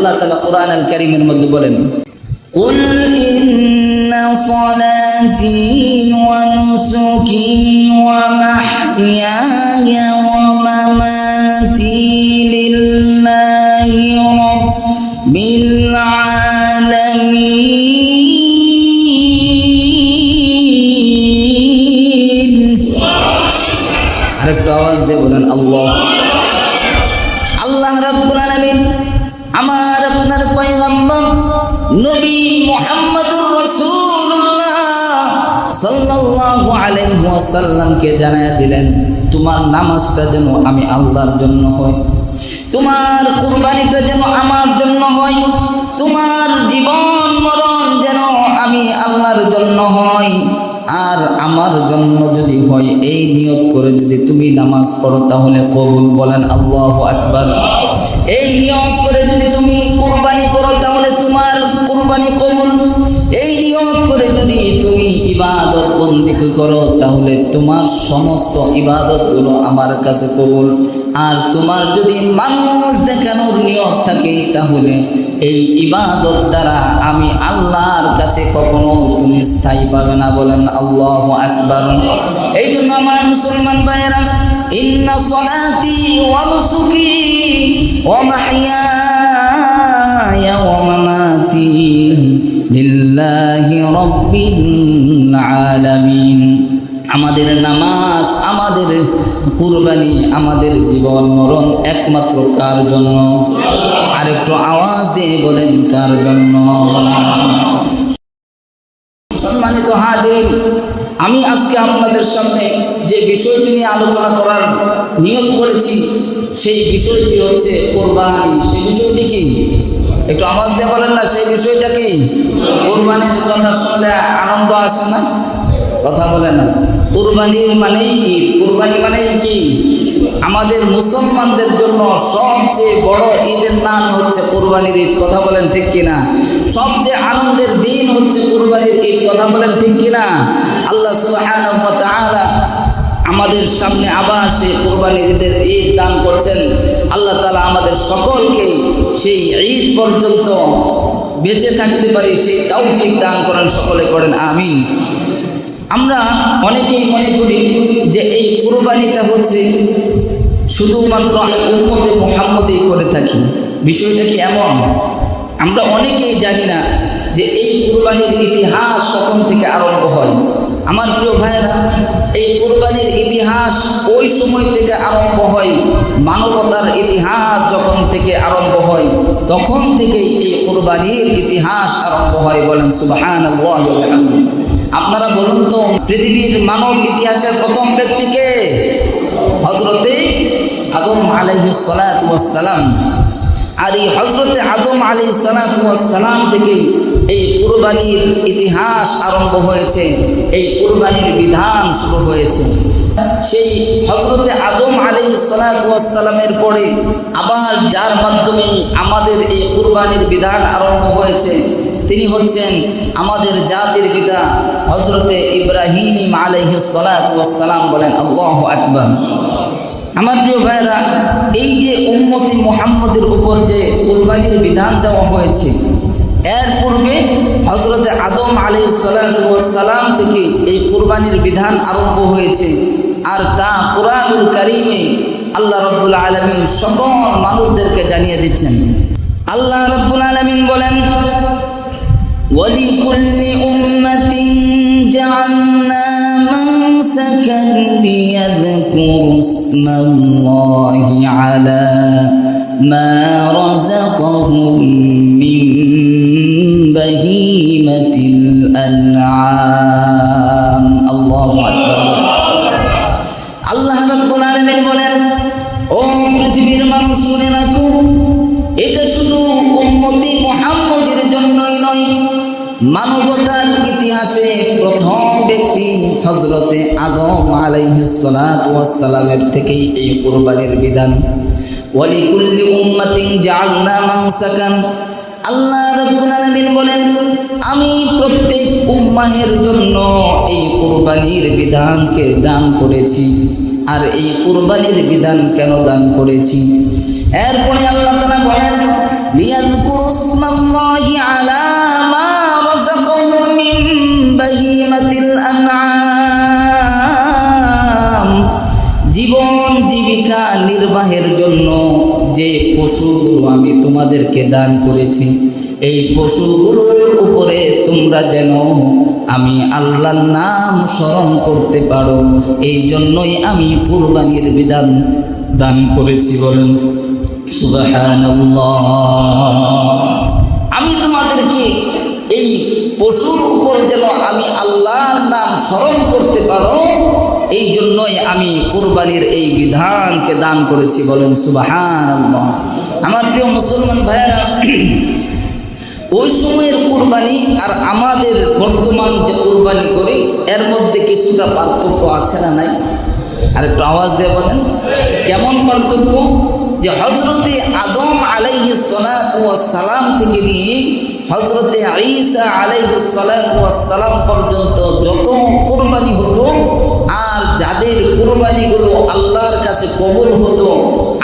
আল্লাহ তাআলা কোরআন আল কারীমের মধ্যে বলেন, কুল ইন্না সালাতি ওয়া নুসুকি ওয়া মাহইয়ায়া ওয়া মামাতি লিল্লাহি রাব্বিল আলামিন। আরেকটু আওয়াজ দিয়ে বলেন আল্লাহ। আল্লাহ রাব্বুল আলামিন আমার আপনার পয়গম্বর নবী মুহাম্মদুর রাসূলুল্লাহ সাল্লাল্লাহু আলাইহি ওয়াসাল্লামকে জানায়া দিলেন, তোমার নামাজটা যেন আমি আল্লাহর জন্য হয়, তোমার কুরবানিটা যেন আমার জন্য হয়, তোমার জীবন মরণ যেন আমি আল্লাহর জন্য হয়। আর আমার জন্য যদি হয় এই নিয়ত করে যদি তুমি নামাজ পড়ো তাহলে কবুল। বলেন আল্লাহু আকবার। এই নিয়ত করে যদি তুমি কুরবানি করো তাহলে তোমার কুরবানি কবুল। এই নিয়ত করে যদি তুমি ইবাদত বন্দেগী করো তাহলে তোমার সমস্ত ইবাদতগুলো আমার কাছে কবুল। আর তোমার যদি মানুষ দেখানোর নিয়ত থাকে তাহলে এই ইবাদত দ্বারা আমি আল্লাহর কাছে কখনো তুমি স্থায়ী পাবে না। বলেন আল্লাহু আকবার। এই জন্য আমার মুসলমান ভাইয়েরা, ইন্না সালাতি ওয়া নুসুকি ওয়া মাহইয়ায়া ওয়া মামাতি লিল্লাহি রাব্বিল আলামিন। আমাদের নামাজ, আমাদের কুরবানি, আমাদের জীবন মরণ একমাত্র কার জন্য? আরেকটু আওয়াজ দিয়ে বলেন কার জন্য? সম্মানিত হাজিরিন, আমি আজকে আপনাদের সামনে যে বিষয়টি নিয়ে আলোচনা করার নিয়ত করেছি সেই বিষয়টি হচ্ছে কুরবানি। সেই বিষয়টি কি? একটু আওয়াজ দিয়ে বলেন না, সেই বিষয়টা কি? কুরবানির কথা শুনলে আনন্দ আসে না? কথা বলে না। কুরবানি মানেই কি? কুরবানি মানেই কি? আমাদের মুসলমানদের জন্য সবচেয়ে বড় ঈদের নাম হচ্ছে কুরবানির ঈদ। কথা বলেন ঠিক কিনা? সবচেয়ে আনন্দের দিন হচ্ছে কুরবানির ঈদ। কথা বলেন ঠিক কিনা? আল্লাহ সুবহানাহু ওয়া তাআলা আমাদের সামনে আবার সেই কুরবানির ঈদের ঈদ দান করছেন। আল্লাহ তাআলা আমাদের সকলকে সেই ঈদ পর্যন্ত বেঁচে থাকতে পারি সেই তৌফিক দান করেন। সকলে পড়েন আমিন। আমরা অনেকেই মনে করি যে এই কুরবানিটা হচ্ছে শুধুমাত্র উম্মতে মুহাম্মদই করে থাকি। বিষয়টা কি এমন? আমরা অনেকেই জানি না যে এই কুরবানির ইতিহাস কখন থেকে আরম্ভ হয়। আমার প্রিয় ভাইয়েরা, এই কুরবানির ইতিহাস ওই সময় থেকে আরম্ভ হয়, মানবতার ইতিহাস যখন থেকে আরম্ভ হয় তখন থেকেই এই কুরবানির ইতিহাস আরম্ভ হয়। বলেন সুবহানাল্লাহি ওয়া বিহামদিহি। আপনারা বলুন তো, পৃথিবীর মানব ইতিহাসের প্রথম ব্যক্তিকে? হযরতে আদম আলাইহিস সালাতু ওয়াস সালাম। আর এই হযরতে আদম আলাইহিস সালাতু ওয়াস সালাম থেকে এই কুরবানির ইতিহাস আরম্ভ হয়েছে, এই কুরবানির বিধান শুরু হয়েছে। সেই হযরতে আদম আলাইহিস সালাতু ওয়াস সালামের পরে আবার যার মাধ্যমে আমাদের এই কুরবানির বিধান আরম্ভ হয়েছে তিনি হচ্ছেন আমাদের জাতির পিতা হযরতে ইব্রাহিম আলাইহিস সালাতু ওয়াস সালাম। বলেন আল্লাহু আকবার। আমার প্রিয় ভাইরা, এই যে উম্মতে মুহাম্মদের উপর যে কুরবানির বিধান দেওয়া হয়েছে, এর পূর্বে হযরতে আদম আলাইহিস সালাতু ওয়াস সালাম থেকে এই কুরবানির বিধান আরম্ভ হয়েছে। আর তা কোরআনুল কারীমে আল্লাহ রাব্বুল আলামিন সকল মানুষদেরকে জানিয়ে দিচ্ছেন। আল্লাহ রাব্বুল আলামিন বলেন, وَلِكُلِّ أُمَّةٍ جَعَلْنَا مَنسَكًا لِيَذْكُرُوا اسْمَ اللَّهِ عَلَى مَا رَزَقَهُم مِّن بَهِيمَةِ الْأَنْعَامِ। আল্লাহু আকবার। আল্লাহ রাব্বুল আলামিন বলেন, ও পৃথিবীর মানুষ শুনে রাখো, এটা শুধু উম্মতে মুহাম্মদের জন্যই নয়, মানবতার ইতিহাসে প্রথম ব্যক্তি হযরতে আদম আলাইহিস সালাতু ওয়াস সালামের থেকেই এই কুরবানির বিধান। ওয়ালিকুল্লি উম্মাতিন জাআলনা মানসাকান। আল্লাহ রাব্বুল আলামিন বলেন, আমি প্রত্যেক উম্মাহের জন্য এই কুরবানির বিধানকে দান করেছি। আর এই কুরবানির বিধান কেন দান করেছি? এরপরে আল্লাহ তাআলা বলেন, লিয়াযকুরু ইসমাল্লাহি আলা মা রাযাকাহুম মিন বাহিমাতিল আনআম। জীবন জীবিকা নির্বাহের জন্য যে পশুগুলো আমি তোমাদেরকে দান করেছি, এই পশুগুলোর উপরে তোমরা যেন আমি আল্লাহর নাম স্মরণ করতে পারো, এই জন্যই আমি কুরবানির বিধান দান করেছি। বলেন সুবহানাল্লাহ। আমি তোমাদেরকে এই পশুর উপর যেন আমি আল্লাহর নাম স্মরণ করতে পারো, এই জন্যই আমি কুরবানির এই বিধানকে দান করেছি। বলেন সুবহানাল্লাহ। আমার প্রিয় মুসলমান ভাইয়েরা, ওই সময়ের কুরবানি আর আমাদের বর্তমান যে কুরবানি করি এর মধ্যে কিছুটা পার্থক্য আছে না নাই? আর একটু আওয়াজ দিয়ে বলেন কেমন পার্থক্য? যে হযরতে আদম আলাইহিস সালাতু ওয়াস সালাম থেকে নিয়ে হযরতে ঈসা আলাইহিস সালাতু ওয়াস সালাম পর্যন্ত যত কুরবানি হতো, আর যাদের কুরবানিগুলো আল্লাহর কাছে কবুল হতো,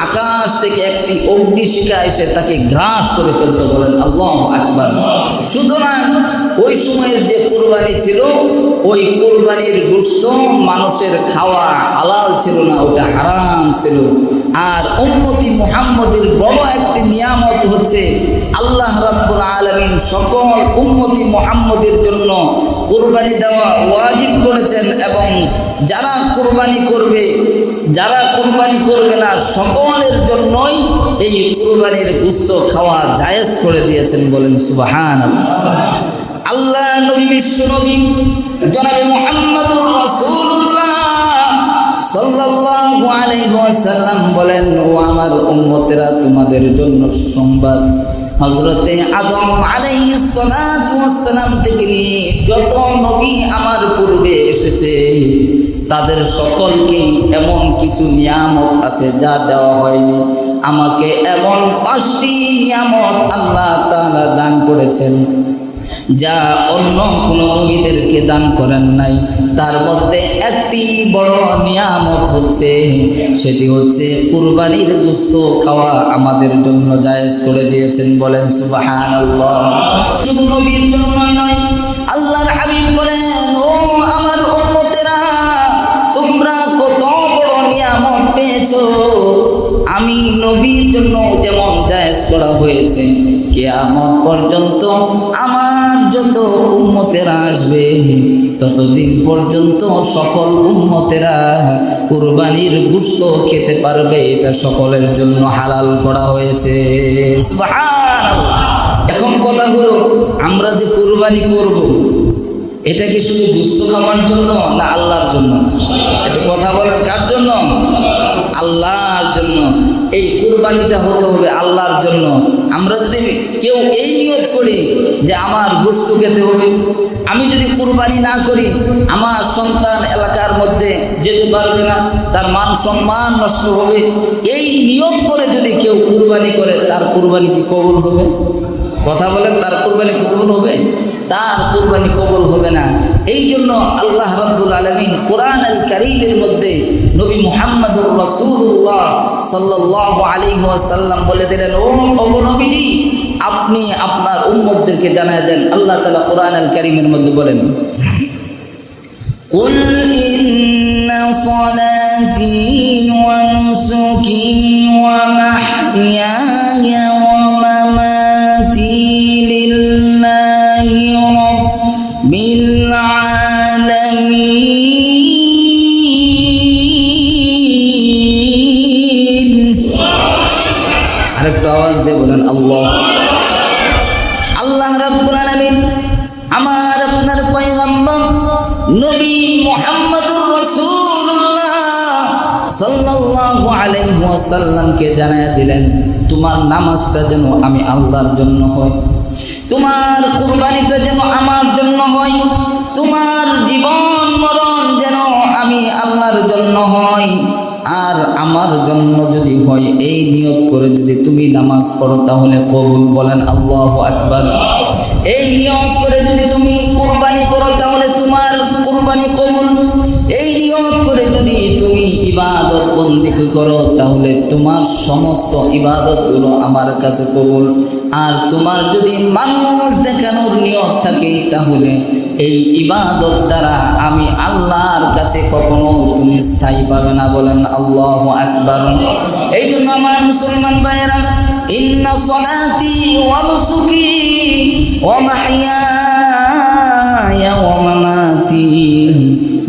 আকাশ থেকে একটি অগ্নিশিখা এসে তাকে গ্রাস করে ফেলতো। বলেন আল্লাহু আকবার। সুতরাং ওই সময়ের যে কুরবানি ছিল, ওই কুরবানির গোশত মানুষের খাওয়া হালাল ছিল না, ওটা হারাম ছিল। আর উম্মতি মুহাম্মদের বড় একটি নিয়ামত হচ্ছে আল্লাহ রাব্বুল আলামিন সকল উম্মতি মুহাম্মদের জন্য কুরবানি দেওয়া ওয়াজিব করেছেন, এবং যারা কুরবানি করবে, যারা কুরবানি করবে না, সকলের জন্যই এই কুরবানির গোশত খাওয়া জায়েজ করে দিয়েছেন। বলেন সুবহানাল্লাহ। আল্লাহ নবী, বিশ্ব নবী জনাবে মুহাম্মদুর রাসূলুল্লাহ সাল্লাল্লাহু আলাইহি ওয়াসাল্লাম বলেন, ও আমার উম্মতেরা, তোমাদের জন্য সুসংবাদ, হযরতে আদম আলাইহিস সালাতু ওয়াস সালাম থেকে নিয়ে যত নবী আমার পূর্বে এসেছে, তাদের সকলকে এমন কিছু নিয়ামত আছে যা দেওয়া হয়নি। আমাকে এমন 5টি নিয়ামত আল্লাহ তাআলা দান করেছেন যা অন্য কোনো নবীদেরকে দান করেন নাই। তার মধ্যে একটি বড় নিয়ামত হচ্ছে, সেটি হচ্ছে কুরবানির গোশত খাওয়া আমাদের জন্য জায়েজ করে দিয়েছেন। বলেন সুবহানাল্লাহ। শুধু নবীর জন্যই নয়, আল্লাহর হাবিব বলেন, ও আমার উম্মতেরা, তোমরা কত বড় নিয়ামত পেয়েছো। আমি নবীর জন্য যেমন জায়েজ করা হয়েছে, কিয়ামত পর্যন্ত আমার যত উম্মতেরা আসবে ততদিন পর্যন্ত সকল উম্মতেরা কুরবানির গোশত খেতে পারবে, এটা সকলের জন্য হালাল করা হয়েছে। সুবহানাল্লাহ। এখন কথা হলো, আমরা যে কুরবানি করব, এটা কি শুধু গোশত খাওয়ার জন্য না আল্লাহর জন্য? একটু কথা বলেন, কার জন্য? আল্লাহর জন্য। এই কুরবানিটা হতে হবে আল্লাহর জন্য। আমরা যদি কেউ এই নিয়ত করি যে আমার গোশত খেতে হবে, আমি যদি কুরবানি না করি, আমার সন্তান এলাকার মধ্যে যেতে পারবে না, তার মান সম্মান নষ্ট হবে, এই নিয়ত করে যদি কেউ কুরবানি করে, তার কুরবানি কি কবুল হবে? কথা বলেন, তার কুরবানি কবুল হবে? তার কুরবানি কবুল হবে না। এই জন্য আল্লাহ রাব্বুল আলামিন কোরআন আল কারীমের মধ্যে নবী মুহাম্মদুর রাসূলুল্লাহ সাল্লাল্লাহু আলাইহি ওয়াসাল্লাম বলে দিলেন, ও নবীজি, আপনি আপনার উম্মতদেরকে জানায় দেন। আল্লাহ তাআলা কোরআন আল কারীমের মধ্যে বলেন, কুল ইন্না সালাতি ওয়া নুসুকি ওয়া মাহইয়ায়া ওয়া মামাতি লিল্লাহি রাব্বিল আলামিন। আরেকটু আওয়াজ দিয়ে বলেন আল্লাহ। আল্লাহ রাব্বুল আলামিন আমার আপনার পয়গম্বর নবী মুহাম্মদুর রাসূলুল্লাহ সাল্লাল্লাহু আলাইহি ওয়াসাল্লামকে জানায়া দিলেন, তোমার নামাজটা যেন আমি আল্লাহর জন্য হয়, তোমার কুরবানিটা যেন আমার জন্য হয়, তোমার জীবন মরণ যেন আমি আল্লাহর জন্য হয়। আর আমার জন্য যদি হয়, এই নিয়ত করে যদি তুমি নামাজ পড়ো তাহলে কবুল। বলেন আল্লাহু আকবার। এই নিয়ত করে যদি তুমি কুরবানি করো তাহলে তোমার কুরবানি কবুল। এই নিয়ত করে যদি তুমি ইবাদত বন্দি তুমি কি করো, তাহলে তোমার সমস্ত ইবাদতগুলো আমার কাছে কবুল। আর তোমার যদি মানুষ দেখানোর নিয়ত থাকে, তাহলে এই ইবাদত দ্বারা আমি আল্লাহর কাছে কখনো তুমি স্থায়ী পাবে না। বলেন আল্লাহু আকবার। এই জন্য আমার মুসলমান ভাইয়েরা, ইন্না সলাতি ওয়া নুসুকি ওয়া মাহইয়ায়া ওয়া মামাতি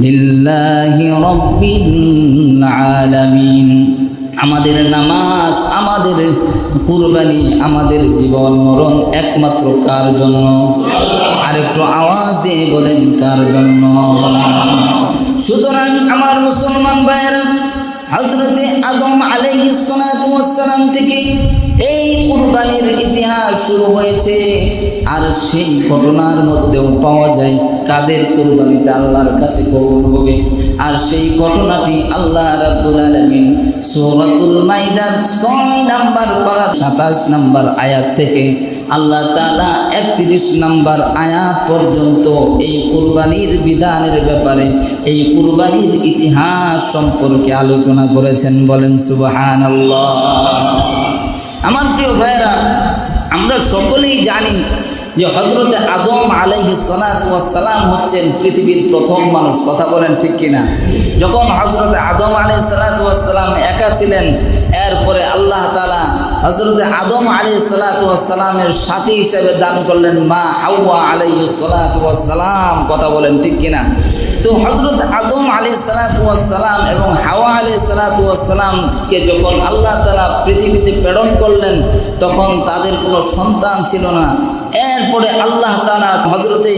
লিল্লাহি রাব্বিল আলামিন। আমাদের নামাজ, আমাদের কুরবানি, আমাদের জীবন মরণ একমাত্র কার জন্য? আরেকটু আওয়াজ দিয়ে বলেন, কার জন্য? সুতরাং আমার মুসলমান ভাইয়েরা, হযরতে আদম আলাইহিস সালাতু ওয়াস সালাম থেকে এই কুরবানির ইতিহাস শুরু হয়েছে। আর সেই ঘটনার মধ্যেও পাওয়া যায় কাদের কুরবানিটা আল্লাহর কাছে কবুল হবে। আর সেই ঘটনাটি আল্লাহ রাব্বুল আলামিন সূরাতুল মাইদার 6 নম্বর পারা 27 নম্বর আয়াত থেকে আল্লাহ তাআলা 31 নম্বর আয়াত পর্যন্ত এই কুরবানির বিধানের ব্যাপারে, এই কুরবানির ইতিহাস সম্পর্কে আলোচনা করেছেন। বলেন সুবহানাল্লাহ। আমার প্রিয় ভাইরা, আমরা সকলেই জানি যে হযরতে আদম আলাইহিস সালাতু ওয়াস সালাম হচ্ছেন পৃথিবীর প্রথম মানুষ। কথা বলেন ঠিক কিনা? যখন হযরতে আদম আলাইহিস সালাতু ওয়াস সালাম একা ছিলেন, এরপরে আল্লাহ তাআলা হযরতে আদম আলাইহিস সালাতু ওয়াস সালামের সাথী হিসেবে দান করলেন মা হাওয়া আলাইহিস সালাতু ওয়াস সালাম। কথা বলেন ঠিক কিনা? তো হযরত আদম আলাইহিস সালাতু ওয়াস সালাম এবং হাওয়া আলাইহিস সালাতু ওয়াস সালামকে যখন আল্লাহ তাআলা পৃথিবীতে প্রেরণ করলেন, তখন তাদের কোনো সন্তান ছিল না। এরপরে আল্লাহ তাআলা হযরতে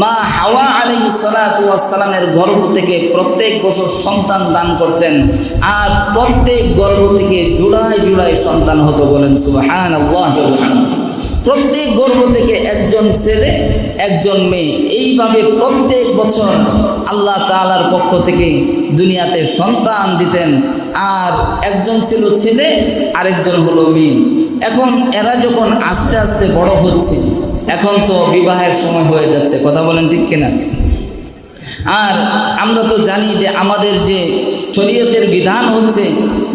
মা হাওয়া আলাইহিস সালাতু ওয়াস সালামের গর্ভ থেকে প্রত্যেক বছর সন্তান দান করতেন। আর প্রত্যেক গর্ভ থেকে জোড়ায় জোড়ায় সন্তান হতো। বলেন সুবহানাল্লাহ। প্রত্যেক গর্ভ থেকে একজন ছেলে, একজন মেয়ে, এইভাবে প্রত্যেক বছর আল্লাহ তাআলার পক্ষ থেকে দুনিয়াতে সন্তান দিতেন। আর একজন ছিল ছেলে, আরেকজন হলো মেয়ে। এখন এরা যখন আস্তে আস্তে বড় হচ্ছে, এখন তো বিবাহের সময় হয়ে যাচ্ছে। কথা বলেন ঠিক কিনা? আর আমরা তো জানি যে আমাদের যে শরীয়তের বিধান হচ্ছে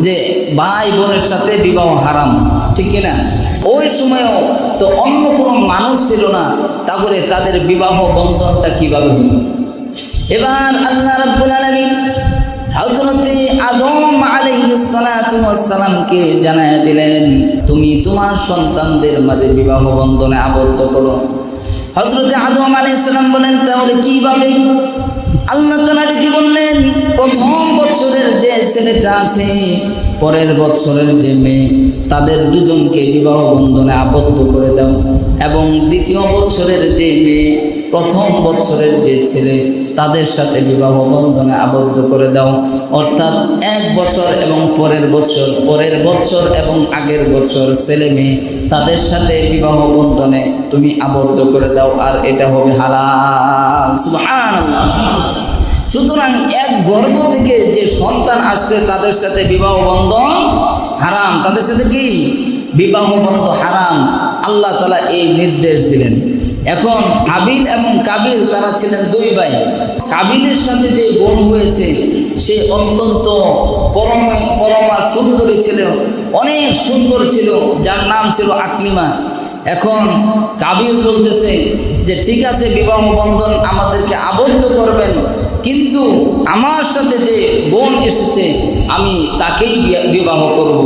যে ভাই বোনের সাথে বিবাহ হারাম, ঠিক কিনা? ওই সময়ও তো অন্য কোনো মানুষ ছিল না, তারপরে তাদের বিবাহ বন্ধনটা কিভাবে হলো? এবার আল্লাহ রাব্বুল আলামিন হযরতে আদম আলাইহিস সালাতু ওয়াস সালামকে জানায় দিলেন, তুমি তোমার সন্তানদের মাঝে বিবাহ বন্ধনে আবদ্ধ করো। হযরতে আদম আলাইহিস সালাম বলেন, তাহলে কিভাবে? আল্লাহ তাআলা কি বললেন, প্রথম বছরের যে ছেলেটা আছে, পরের বছরের যে মেয়ে, তাদের দুজনকে বিবাহ বন্ধনে আবদ্ধ করে দাও। এবং দ্বিতীয় বছরের যে মেয়ে, প্রথম বছরের যে ছেলে, তাদের সাথে বিবাহ বন্ধনে আবদ্ধ করে দাও। অর্থাৎ এক বছর এবং পরের বছর এবং আগের বছর ছেলে মেয়ে, তাদের সাথে বিবাহ বন্ধনে তুমি আবদ্ধ করে দাও, আর এটা হবে হালাল। সুবহানাল্লাহ। সুতরাং এক গর্ভ থেকে যে সন্তান আসছে, তাদের সাথে বিবাহ বন্ধন হারাম। তাদের সাথে কি বিবাহ বন্ধন হারাম? আল্লাহ তাআলা এই নির্দেশ দিলেন। এখন হাবিল এবং কাবিল, তারা ছিলেন দুই ভাই। কাবিলের সাথে যে বোন হয়েছে, সে অত্যন্ত পরমা সুন্দরী ছিল, অনেক সুন্দর ছিল, যার নাম ছিল আকলিমা। এখন কাবিল বলতেছে যে ঠিক আছে, বিবাহ বন্ধন আমাদেরকে আবদ্ধ করবেন, কিন্তু আমার সাথে যে বোন এসেছে আমি তাকেই বিবাহ করব।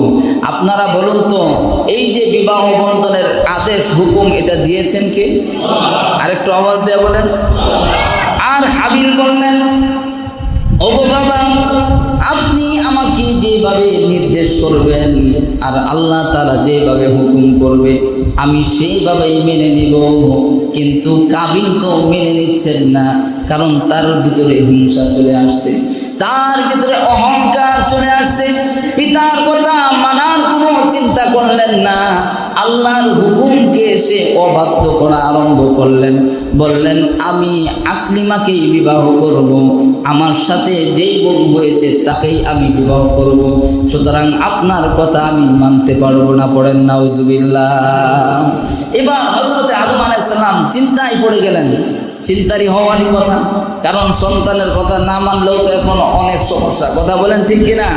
আপনারা বলুন তো, এই যে বিবাহ বন্ধনের আদেশ হুকুম এটা দিয়েছেন কে? আরেকটু আওয়াজ দিয়ে বলেন। আর হাবিল বললেন, ওগো বাবা, আপনি আমাকে যেভাবে নির্দেশ করবেন আর আল্লাহ তাআলা যেভাবে হুকুম করবে আমি সেইভাবেই মেনে নিব। কিন্তু কাবিল তো মেনে নিচ্ছেন না, কারণ তার ভিতরে হিংসা চলে আসছে, তার ভিতরে অহংকার চলে আসছে। পিতার কথা মানার কোনো চিন্তা করলেন না, আল্লাহর হুকুমকে সে অবাধ্য করা আরম্ভ করলেন। বললেন, আমি আকলিমাকেই বিবাহ করব, আমার সাথে যেই বোন হয়েছে তাকেই আমি বিবাহ করব, সুতরাং আপনার কথা আমি মানতে পারবো না। পড়েন নাউজুবিল্লাহ। এবার হযরতে আদম আলাইহিস সালাম চিন্তায় পড়ে গেলেন। চিন্তারই হওয়ারই কথা, কারণ সন্তানের কথা না মানলেও তো এখন অনেক সমস্যা। কথা বলেন ঠিক কিনা?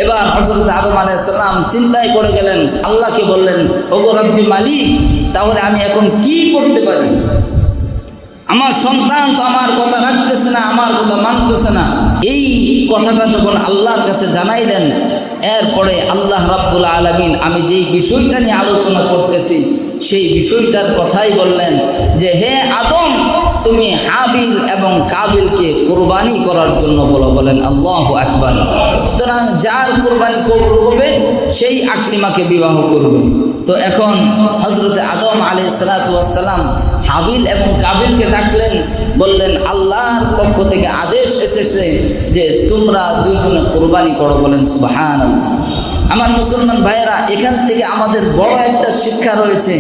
এবার হযরত আদম আলাইহিস সালাম চিন্তায় পড়ে গেলেন, আল্লাহকে বললেন, ওগো রব্বি মালিক, তাহলে আমি এখন কি করতে পারি? আমার সন্তান তো আমার কথা রাখতেছে না, আমার কথা মানতেছে না। এই কথাটা যখন আল্লাহর কাছে জানাইলেন, এরপরে আল্লাহ রাব্বুল আলামিন আমি যেই বিষয়টা নিয়ে আলোচনা করতেছি সেই বিষয়টার কথাই বললেন যে, হে আদম, তুমি হাবিল এবং কাবিলকে কুরবানি করার জন্য বলেন আল্লাহু আকবার। সুতরাং যার কুরবানি কবুল হবে সেই আকলিমাকে বিবাহ করবে। তো এখন হযরতে আদম আলাইহিস সালাতু ওয়াস সালাম হাবিল এবং কাবিলকে ডাকলেন, বললেন আল্লাহর পক্ষ থেকে আদেশ এসেছে যে তোমরা দুইজনে কুরবানি করো, বলেন সুবহানাল্লাহ। আমার মুসলমান ভাইয়েরা, এখান থেকে আমাদের বড় একটা শিক্ষা রয়েছে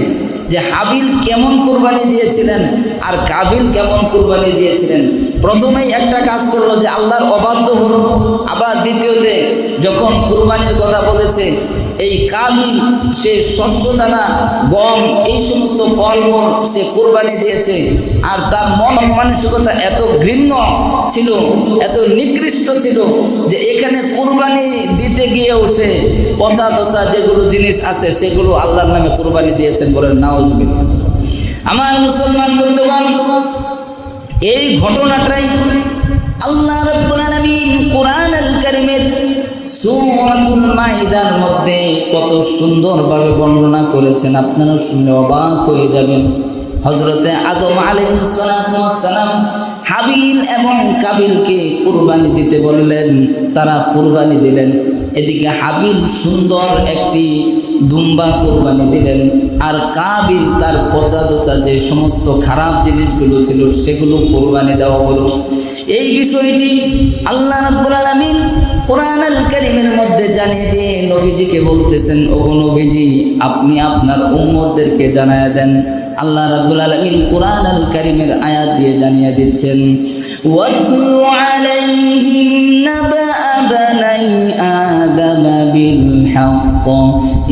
যে হাবিল কেমন কুরবানি দিয়েছিলেন আর কাবিল কেমন কুরবানি দিয়েছিলেন। প্রথমেই একটা কাজ করলো যে আল্লাহর অবাধ্য হলো, আবার দ্বিতীয়তে যখন কুরবানির কথা বলেছে, এই কাবিল সে শস্য দানা, গম, এই সমস্ত ফলমূল সে কুরবানি দিয়েছে। আর তার মন মানসিকতা এত ঘৃণ্য ছিল, এত নিকৃষ্ট ছিল যে এখানে কুরবানি দিতে গিয়েও সে পচা তচা যেগুলো জিনিস আছে সেগুলো আল্লাহর নামে কুরবানি দিয়েছেন, বলেন নাউজুবিল্লাহ। আমার মুসলমান বন্ধুগণ, এই ঘটনাটাই আল্লাহ রাব্বুল আলামিন কোরআনুল কারীমের সূরাতুল মাইদার মধ্যে কত সুন্দরভাবে বর্ণনা করেছেন, আপনারা শুনে অবাক হয়ে যাবেন। হযরতে আদম আলাইহিস সালাতু ওয়াস সালাম হাবিল এবং কাবিলকে কুরবানি দিতে বললেন, তারা কুরবানি দিলেন। এদিকে হাবিল সুন্দর একটি দুম্বা কুরবানি দিলেন, আর কাবিল তার পচা দোচা যে সমস্ত খারাপ জিনিসগুলো ছিল সেগুলো কুরবানি দেওয়া হলো। এই বিষয়টি আল্লাহ রাব্বুল আলামিন কোরআনুল কারীমের মধ্যে জানিয়ে দিয়ে নবীজিকে বলতেছেন, ওগো নবীজি, আপনি আপনার উম্মতদেরকে জানায়া দেন। আল্লাহ রাব্বুল আলামিন কোরআনুল কারীমের আয়াত দিয়ে জানিয়ে দিচ্ছেন, ওয়াতলু আলাইহিম নাবা বানাই আদম বিল হক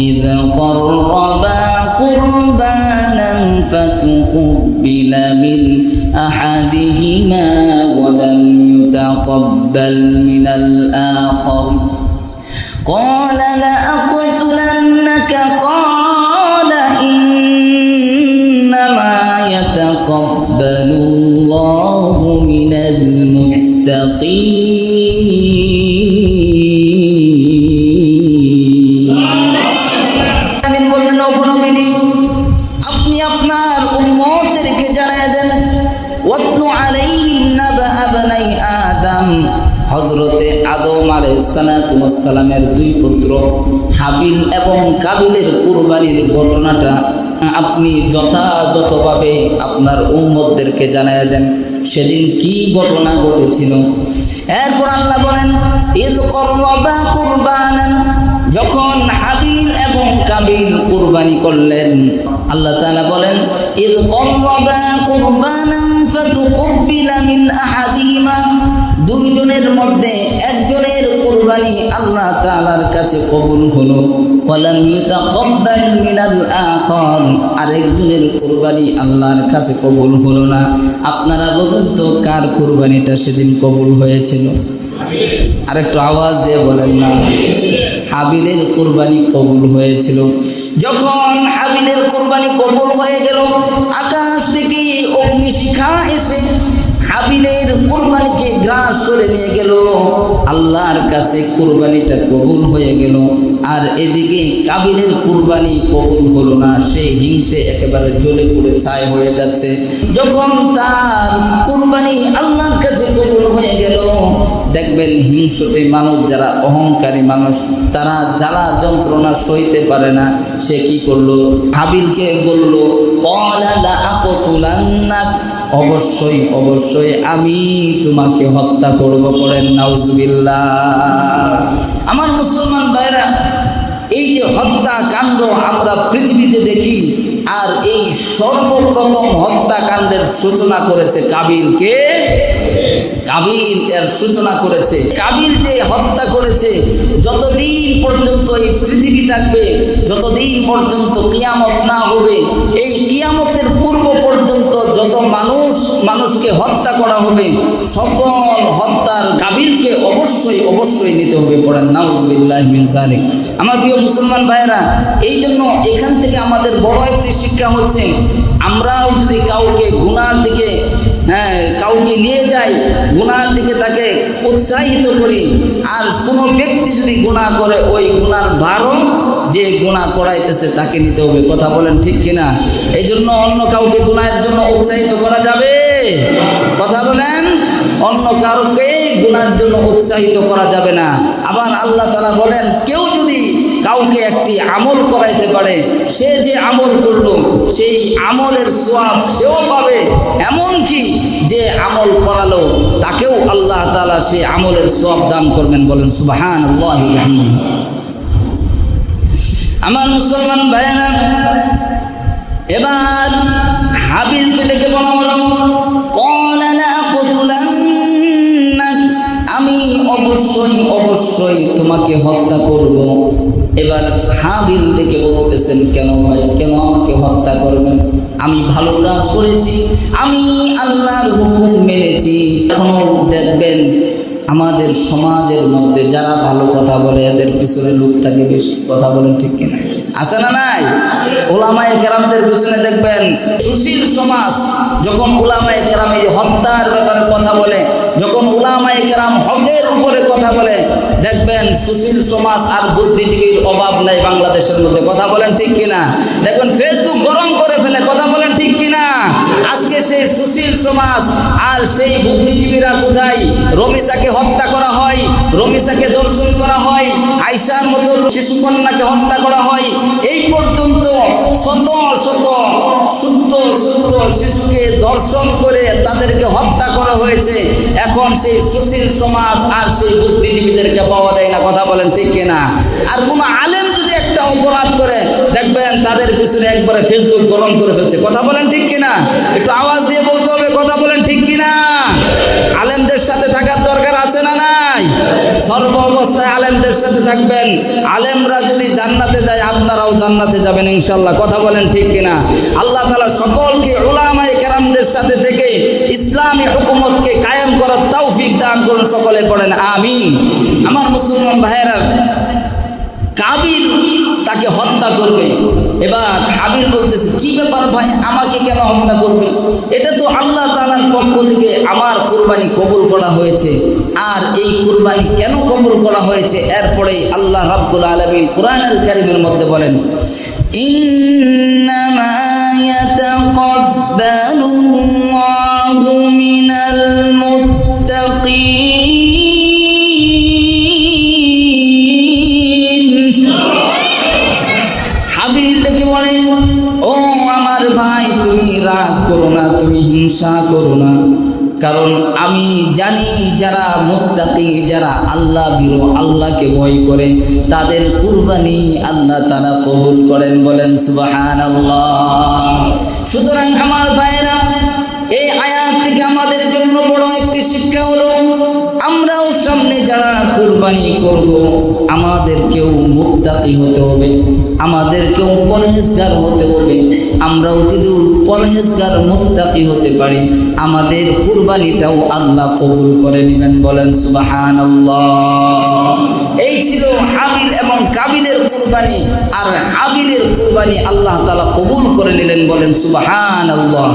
ইয ক্বাররাবা কুরবানান ফাতুকুব্বিলা মিন আহাদিহিমা ওয়া লাম ইউতাকাব্বাল মিনাল আখার ক্বালা লা আকতুলান্নাকা ক্বালা ইয়াতাকাব্বালুল্লাহু মিনাল মুত্তাকিন। আমিন বললেন, ও নবী, আপনি আপনার উম্মতদেরকে জানিয়ে দেন, ওয়াতলু আলাইহিম নাবা বানাই আদম, হযরতে আদম আলাইহিস সালাতু ওয়াস সালামের দুই পুত্র হাবিল এবং কাবিলের কুরবানির ঘটনাটা আপনি যথাযথভাবে আপনার উম্মতদেরকে জানিয়ে দেন, সেদিন কি ঘটনা ঘটেছিল। এরপর আল্লাহ বলেন, ইয ক্বাররাবা কুরবানান, যখন হাবিল এবং কাবিল কুরবানি করলেন, আল্লাহ তাআলা বলেন, ইয ক্বাররাবা কুরবানান ফাতুকুব্বিলা মিন আহাদিহিমা, দুইজনের মধ্যে একজনের কুরবানি আল্লাহ তাআলার কাছে কবুল হলো, ওয়া লাম ইউতাকাব্বাল মিনাল আখার, আরেকজনের কুরবানি আল্লাহর কাছে কবুল হলো না। আপনারা বলুন তো কার কুরবানিটা সেদিন কবুল হয়েছিল? আরেকটু আওয়াজ দিয়ে বলেন না। হাবিলের কুরবানি কবুল হয়েছিল। যখন হাবিলের কুরবানি কবুল হয়ে গেল, আকাশ থেকে অগ্নিশিখা এসে হাবিলের কুরবানিকে গ্রাস করে নিয়ে গেল, আল্লাহর কাছে কুরবানিটা কবুল হয়ে গেল। আর এদিকে কাবিলের কুরবানি কবুল হলো না, সে হিংসে একেবারে জ্বলে পুড়ে ছাই হয়ে যাচ্ছে। যখন তার কুরবানি আল্লাহর কাছে কবুল হয়ে গেল, দেখবেন হিংসুটে মানুষ, যারা অহংকারী মানুষ, তারা জ্বালা যন্ত্রণা সইতে পারে না। সে কি করলো? হাবিলকে বলল, ক্বালা লা আকতুলান্নাক, অবশ্যই অবশ্যই আমি তোমাকে হত্যা করব, করেন নাউজুবিল্লাহ। আমার মুসলমান ভাইরা, এই যে হত্যাকাণ্ড আমরা পৃথিবীতে দেখি, আর এই সর্বপ্রথম হত্যাকাণ্ডের সূচনা করেছে কাবিলকে। কাবিল এর সূচনা করেছে। কাবিল যে হত্যা করেছে, যতদিন পর্যন্ত এই পৃথিবী থাকবে, যতদিন পর্যন্ত কিয়ামত না হবে, এই কিয়ামতের পূর্ব পর্যন্ত যত মানুষ মানুষকে হত্যা করা হবে, সকল হত্যার কাবিলকে অবশ্যই অবশ্যই নিতে হবে। পড়েন নাউযুবিল্লাহি মিন যালিক। আমার প্রিয় মুসলমান ভাইয়েরা, এই জন্য এখান থেকে আমাদের বড় একটি শিক্ষা হচ্ছে, আমরাও যদি কাউকে গুনার দিকে কাউকে নিয়ে যাই, গুনার দিকে তাকে উৎসাহিত করি, আর কোনো ব্যক্তি যদি গুনাহ করে ওই গুনার ভারও যে গুনাহ করাইতেছে তাকে নিতে হবে। কথা বলেন ঠিক কিনা? এই জন্য অন্য কাউকে গুনাহের জন্য উৎসাহিত করা যাবে? কথা বলেন, অন্য কাউকে গুনাহের জন্য উৎসাহিত করা যাবে না। আবার আল্লাহ তাআলা বলেন, কেউ যদি কাউকে একটি আমল করাইতে পারে, সে যে আমল করলো সেই আমলের সওয়াব সেও পাবে, এমনকি যে আমল করালো তাকেও আল্লাহ তাআলা সেই আমলের সওয়াব দান করবেন। বলেন সুবহানাল্লাহি ওয়া বিহামদিহি। আমার মুসলমান ভাইয়েরা, এবার হাবিলকে ডেকে বলা হলো, ক্বালা লাআকতুলান্নাক, আমি অবশ্যই অবশ্যই তোমাকে হত্যা করব। এবার হাবিল ডেকে বলতেছেন, কেন ভাই, কেন আমাকে হত্যা করবেন? আমি ভালো কাজ করেছি, আমি আল্লাহর হুকুম মেনেছি। এখনো দেখবেন আমাদের সমাজের মধ্যে যারা ভালো কথা বলে এদের পিছনে লোক থাকে বেশি। কথা বলেন ঠিক কিনা? আছে না নাই? উলামায়ে কেরামদের পিছনে দেখবেন সুশীল সমাজ যখন উলামায়ে কেরাম এই হত্যার ব্যাপারে কথা বলে, যখন উলামায়ে কেরাম হকের উপরে কথা বলে, দেখবেন সুশীল সমাজ আর বুদ্ধিজীবীর অভাব নাই বাংলাদেশের মধ্যে। কথা বলেন ঠিক কিনা? দেখবেন ফেসবুক গরম করে ফেলে। কথা বলেন ঠিক কিনা? আজকে সেই সুশীল সমাজ আর সেই বুদ্ধিজীবীরা কোথায়? রমিসাকে হত্যা করা হয়, রমিসাকে দর্শন করা হয়, আয়েশার মতো শিশুকন্যাকে হত্যা করা হয়, এই পর্যন্ত শত শত সূত্র শিশুকে দর্শন করে তাদেরকে হত্যা করা হয়েছে। এখন সেই সুশীল সমাজ আর সেই বুদ্ধিজীবীদেরকে পাওয়া যায় না। কথা বলেন ঠিক কিনা? আর কোনো আলেম যদি একটা অপরাধ করে, দেখবেন তাদের পিছনে একবারে ফেসবুক গরম করে ফেলছে। কথা বলেন ঠিক কিনা? একটু আওয়াজ দিয়ে বলতে হবে। কথা বলেন ঠিক কিনা? আলেমদের সাথে থাকার দরকার আছে না নাই? সর্ব অবস্থায় আলেমদের সাথে থাকবেন। আলেমরা যদি জান্নাতে যায়, আপনারাও জান্নাতে যাবেন ইনশাআল্লাহ। কথা বলেন ঠিক কিনা? আল্লাহ তাআলা সকলকে উলামায়ে কেরামদের সাথে থেকে ইসলামী হুকুমতকে কায়েম করার তৌফিক দান করুন। সকলে পড়েন আমিন। আমার মুসলমান ভাইয়েরা, কাবিল তাকে হত্যা করবে। এবার হাবিল বলতেছে, কি ব্যাপার ভাই, আমাকে কেন হত্যা করবে? এটা তো আল্লাহ তাআলার পক্ষ থেকে আমার কুরবানি কবুল করা হয়েছে। আর এই কুরবানি কেন কবুল করা হয়েছে? এরপরে আল্লাহ রাব্বুল আলামিন কোরআনুল কারীমের মধ্যে বলেন, ইন্নামা ইয়াতাকাব্বালুল্লাহু মিনাল মুত্তাকিন। ও আমার ভাই, তুমি রাগ করো না, তুমি হিংসা করো না, কারণ আমি জানি যারা মুত্তাকি, যারা আল্লাহ ভীরু, আল্লাহকে ভয় করে, তাদের কুরবানি আল্লাহ তাআলা কবুল করেন। বলেন সুবহানাল্লাহ। সুতরাং আমার ভাইয়েরা, এই আয়াত থেকে আমাদের জন্য বড় একটি শিক্ষা হলো, আমরাও সামনে যারা কুরবানি করব, আমাদেরকেও মুত্তাকি হতে হবে, আমাদেরকেও পরহেজগার হতে হবে। আমরাও যদি পরহেজগার মুত্তাকি হতে পারি, আমাদের কুরবানিটাও আল্লাহ কবুল করে নেবেন। বলেন সুবহানাল্লাহ। এই ছিল হাবিল এবং কাবিলের কুরবানি, আর হাবিলের কুরবানি আল্লাহ তাআলা কবুল করে নিলেন। বলেন সুবহানাল্লাহ।